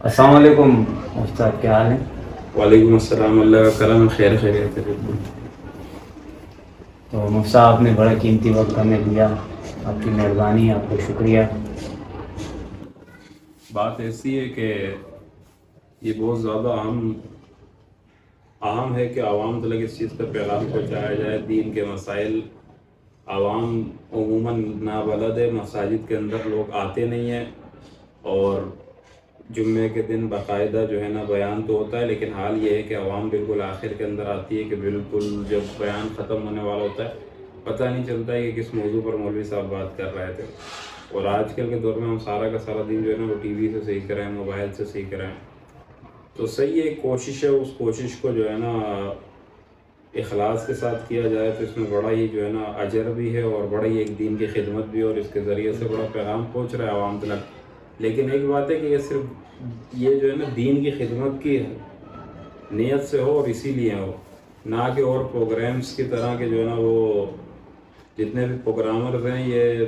السلام علیکم استاد، کیا حال ہے؟ وعلیکم السلام، اللہ کا کرم، خیر خیریت ہے بالکل۔ تو مفتی صاحب آپ نے بڑا قیمتی وقت ہمیں دیا، آپ کی مہربانی، آپ کو شکریہ۔ بات ایسی ہے کہ یہ بہت زیادہ اہم ہے کہ عوام تک اس چیز کا پیغام پہنچایا جائے۔ دین کے مسائل عوام عموماً نابلد ہے، مساجد کے اندر لوگ آتے نہیں ہیں، اور جمعے کے دن باقاعدہ جو ہے نا بیان تو ہوتا ہے، لیکن حال یہ ہے کہ عوام بالکل آخر کے اندر آتی ہے کہ بالکل جب بیان ختم ہونے والا ہوتا ہے پتہ نہیں چلتا ہے کہ کس موضوع پر مولوی صاحب بات کر رہے تھے۔ اور آج کل کے دور میں ہم سارا کا سارا دن جو ہے نا وہ ٹی وی سے سیکھ رہے ہیں، موبائل سے سیکھ رہے ہیں۔ تو صحیح ایک کوشش ہے، اس کوشش کو جو ہے نا اخلاص کے ساتھ کیا جائے تو اس میں بڑا ہی جو ہے نا اجر بھی ہے، اور بڑا ہی ایک دین کی خدمت بھی ہے، اور اس کے ذریعے سے بڑا پیغام پہنچ رہا ہے عوام تک۔ لیکن ایک بات ہے کہ یہ صرف یہ جو ہے نا دین کی خدمت کی نیت سے ہو، اور اسی لیے ہو، نہ کہ اور پروگرامز کی طرح کے جو ہے نا وہ جتنے بھی پروگرامرز ہیں، یہ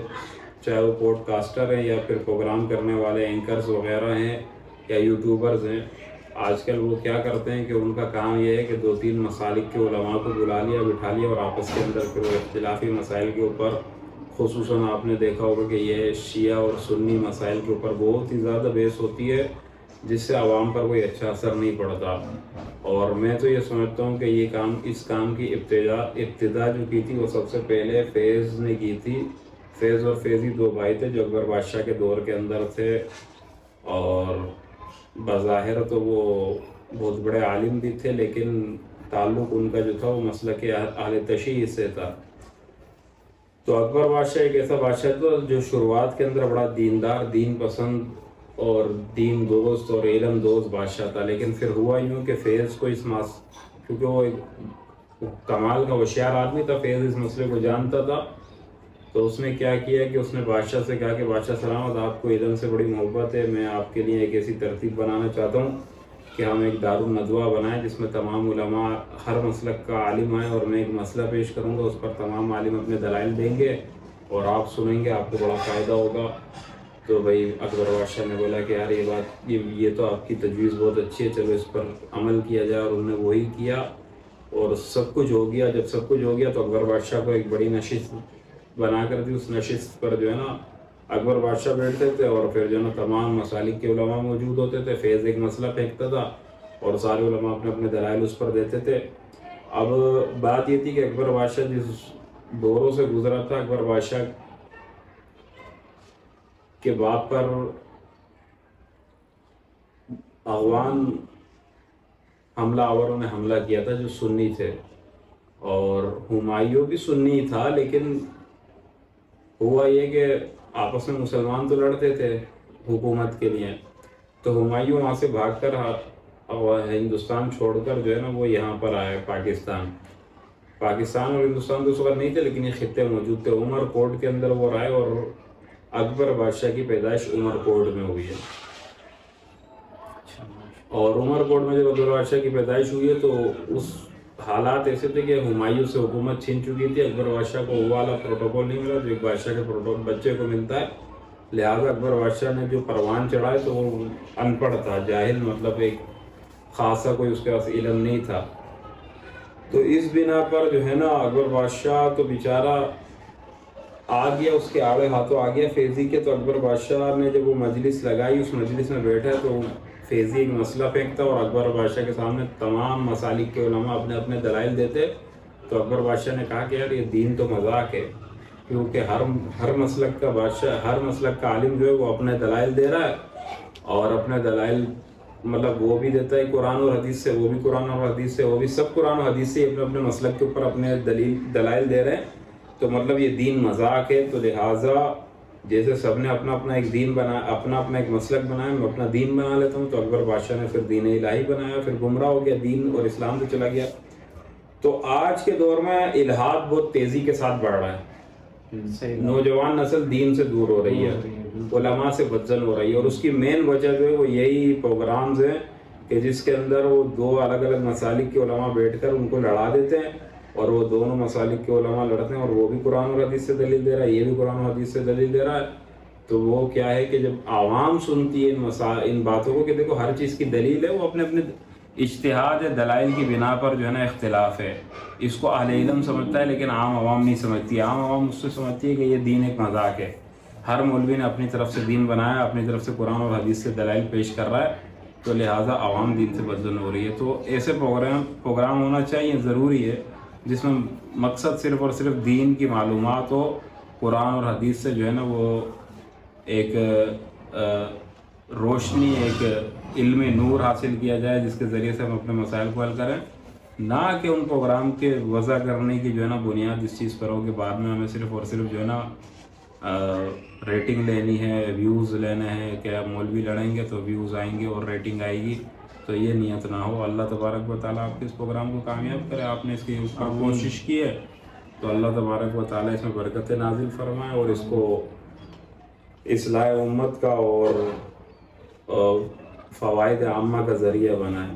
چاہے وہ پوڈ کاسٹر ہیں یا پھر پروگرام کرنے والے اینکرز وغیرہ ہیں یا یوٹیوبرز ہیں، آج کل وہ کیا کرتے ہیں کہ ان کا کام یہ ہے کہ 2-3 مسالک کے علماء کو بلا لیا، بٹھا لیا، اور آپس کے اندر پھر وہ اختلافی مسائل کے اوپر، خصوصاً آپ نے دیکھا ہوگا کہ یہ شیعہ اور سنی مسائل کے اوپر بہت ہی زیادہ بحث ہوتی ہے، جس سے عوام پر کوئی اچھا اثر نہیں پڑتا۔ اور میں تو یہ سمجھتا ہوں کہ اس کام کی ابتدا جو کی تھی وہ سب سے پہلے فیض نے کی تھی۔ فیض اور فیضی 2 بھائی تھے جو اکبر بادشاہ کے دور کے اندر تھے، اور بظاہر تو وہ بہت بڑے عالم بھی تھے، لیکن تعلق ان کا جو تھا وہ مسلک اہل تشیع سے تھا۔ تو اکبر بادشاہ ایک ایسا بادشاہ تھا جو شروعات کے اندر بڑا دیندار، دین پسند اور دین دوست اور علم دوست بادشاہ تھا، لیکن پھر ہوا یوں کہ فیض کو کیونکہ وہ ایک کمال کا ہوشیار آدمی تھا، فیض اس مسئلے کو جانتا تھا، تو اس نے کیا کیا کہ اس نے بادشاہ سے کہا کہ بادشاہ سلامت، آپ کو علم سے بڑی محبت ہے، میں آپ کے لیے ایک ایسی ترتیب بنانا چاہتا ہوں کہ ہم ایک دارالندوہ بنائیں جس میں تمام علماء ہر مسلک کا عالم آئیں، اور میں ایک مسئلہ پیش کروں گا، اس پر تمام عالم اپنے دلائل دیں گے اور آپ سنیں گے، آپ کو بڑا فائدہ ہوگا۔ تو بھائی اکبر بادشاہ نے بولا کہ یار یہ تو آپ کی تجویز بہت اچھی ہے، چلو اس پر عمل کیا جائے، اور انہوں نے وہی کیا، اور سب کچھ ہو گیا۔ جب سب کچھ ہو گیا تو اکبر بادشاہ کو ایک بڑی نشست بنا کر دی، اس نشست پر جو ہے نا اکبر بادشاہ بیٹھتے تھے، اور پھر جو ہے نا تمام مسالک کے علماء موجود ہوتے تھے، فیض ایک مسئلہ پھینکتا تھا اور سارے علماء اپنے اپنے دلائل اس پر دیتے تھے۔ اب بات یہ تھی کہ اکبر بادشاہ جس دوروں سے گزرا تھا، اکبر بادشاہ کے باپ پر اغوان حملہ آوروں نے حملہ کیا تھا جو سنی تھے، اور ہمایوں بھی سنی تھا، لیکن ہوا یہ کہ آپس میں مسلمان تو لڑتے تھے حکومت کے لیے، تو ہمایوں وہاں سے بھاگ کر ہندوستان چھوڑ کر جو ہے نا وہ یہاں پر آئے پاکستان اور ہندوستان تو اس وقت نہیں تھے، لیکن یہ خطے موجود تھے۔ عمر کوٹ کے اندر وہ رہے، اور اکبر بادشاہ کی پیدائش عمر کوٹ میں ہوئی ہے، اور عمر کوٹ میں جب اکبر بادشاہ کی پیدائش ہوئی ہے تو اس حالات ایسے تھے کہ ہمایوں سے حکومت چھین چکی تھی، اکبر بادشاہ کو وہ والا پروٹوکول نہیں ملا جو ایک بادشاہ کے بچے کو ملتا ہے، لہٰذا اکبر بادشاہ نے جو پروان چڑھائے تو وہ ان پڑھ تھا، جاہل، مطلب ایک خاصا کوئی اس کے پاس علم نہیں تھا۔ تو اس بنا پر جو ہے نا اکبر بادشاہ تو بیچارہ آ گیا، اس کے آڑے ہاتھوں آ گیا فیضی کے۔ تو اکبر بادشاہ نے جب وہ مجلس لگائی، اس مجلس میں بیٹھا تو فیضی ایک مسئلہ پھینکتا اور اکبر بادشاہ کے سامنے تمام مسالک کے علماء اپنے اپنے دلائل دیتے۔ تو اکبر بادشاہ نے کہا کہ یار یہ دین تو مذاق ہے، کیونکہ ہر مسلک کا بادشاہ، ہر مسلک کا عالم جو ہے وہ اپنے دلائل دے رہا ہے، اور اپنے دلائل مطلب وہ بھی دیتا ہے قرآن اور حدیث سے، وہ بھی قرآن اور حدیث سے، وہ بھی سب قرآن اور حدیث سے اپنے اپنے مسلک کے اوپر اپنے دلائل دے رہے ہیں، تو مطلب یہ دین مذاق ہے۔ تو لہٰذا جیسے سب نے اپنا اپنا ایک دین بنا، اپنا اپنا ایک مسلک بنایا، میں اپنا دین بنا لیتا ہوں۔ تو اکبر بادشاہ نے پھر دین الہی بنایا، پھر گمراہ ہو گیا، دین اور اسلام سے چلا گیا۔ تو آج کے دور میں الحاد بہت تیزی کے ساتھ بڑھ رہا ہے، نوجوان نسل دین سے دور ہو رہی ہے، علماء سے بدزن ہو رہی ہے، اور اس کی مین وجہ جو ہے وہ یہی پروگرامز ہیں کہ جس کے اندر وہ 2 الگ الگ مسالک کے علماء بیٹھ کر ان کو لڑا دیتے ہیں، اور وہ دونوں مسالک کے علماء لڑتے ہیں، اور وہ بھی قرآن اور حدیث سے دلیل دے رہا ہے، یہ بھی قرآن اور حدیث سے دلیل دے رہا ہے، تو وہ کیا ہے کہ جب عوام سنتی ہے ان باتوں کو کہ دیکھو ہر چیز کی دلیل ہے، وہ اپنے اپنے اجتہاد دلائل کی بنا پر جو ہے نا اختلاف ہے، اس کو اہل علم سمجھتا ہے لیکن عام عوام نہیں سمجھتی. عام عوام اس سے سمجھتی ہے کہ یہ دین ایک مذاق ہے، ہر مولوی نے اپنی طرف سے دین بنایا، اپنی طرف سے قرآن اور حدیث سے دلائل پیش کر رہا ہے، تو لہٰذا عوام دین سے بدزن ہو رہی ہے. تو ایسے پروگرام ہونا چاہیے، ضروری ہے، جس میں مقصد صرف اور صرف دین کی معلومات ہو، قرآن اور حدیث سے جو ہے نا وہ ایک روشنی، ایک علم نور حاصل کیا جائے جس کے ذریعے سے ہم اپنے مسائل کو حل کریں، نہ کہ ان پروگرام کے وضع کرنے کی جو ہے نا بنیاد اس چیز پر ہو کہ بعد میں ہمیں صرف اور صرف جو ہے نا ریٹنگ لینی ہے، ویوز لینے ہیں، کہ مولوی لڑیں گے تو ویوز آئیں گے اور ریٹنگ آئے گی. تو یہ نیت نہ ہو. اللہ تبارک و تعالیٰ آپ کے اس پروگرام کو کامیاب کرے. آپ نے اس کی اوپر کوشش کی ہے تو اللہ تبارک و تعالیٰ اس میں برکت نازل فرمائے اور اس کو اصلاح امت کا اور فوائد عامہ کا ذریعہ بنائے.